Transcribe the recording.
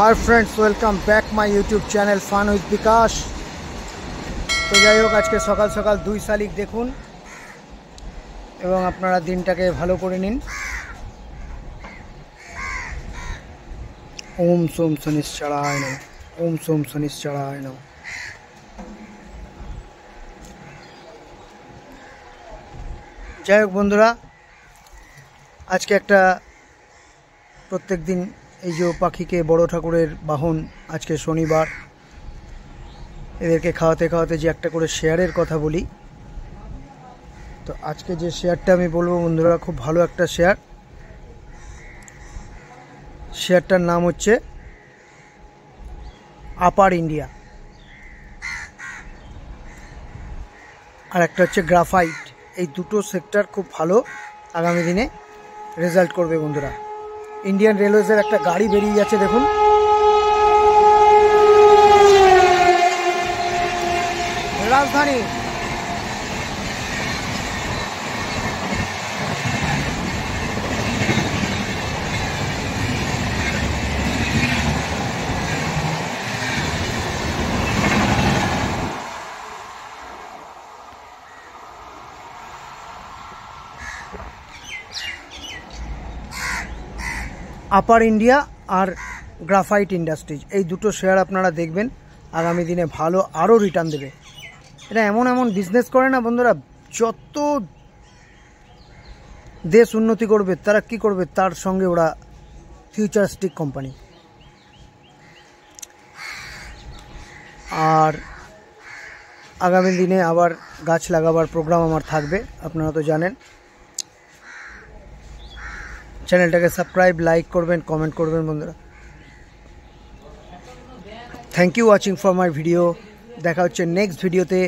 Hi friends, welcome back my YouTube channel फान with विकास। तो যাই হোক, আজকে সকাল সকাল 2 শালিক দেখুন এবং আপনারা দিনটাকে ভালো করে নিন। ওম সোম শনিশ্চরায় নমঃ, ওম সোম শনিশ্চরায় নমঃ। যাই হোক বন্ধুরা, আজকে একটা প্রত্যেক দিন এই যে পাখিকে বড় ঠাকুরের বাহন, আজকে শনিবার, এদেরকে খাওয়াতে খাওয়াতে যে একটা করে শেয়ারের কথা বলি। তো আজকে যে শেয়ারটা আমি বলবো বন্ধুরা, খুব ভালো একটা শেয়ার। শেয়ারটার নাম হচ্ছে আপার ইন্ডিয়া, আর একটা হচ্ছে গ্রাফাইট। এই দুটো সেক্টর খুব ভালো আগামী দিনে রেজাল্ট করবে বন্ধুরা। ইন্ডিয়ান রেলওয়েজের একটা গাড়ি বেরিয়ে যাচ্ছে, দেখুন। রাজধানী আপার ইন্ডিয়া আর গ্রাফাইট ইন্ডাস্ট্রিজ, এই দুটো শেয়ার আপনারা দেখবেন আগামী দিনে ভালো আরও রিটার্ন দেবে। এটা এমন এমন বিজনেস করে না বন্ধুরা, যত দেশ উন্নতি করবে, তারা কি করবে, তার সঙ্গে ওরা ফিউচারিস্টিক কোম্পানি। আর আগামী দিনে আবার গাছ লাগাবার প্রোগ্রাম আমার থাকবে, আপনারা তো জানেন। চ্যানেলটাকে সাবস্ক্রাইব, লাইক করবেন, কমেন্ট করবেন বন্ধুরা। Thank you watching for my video. দেখা হচ্ছে নেক্সট ভিডিওতে।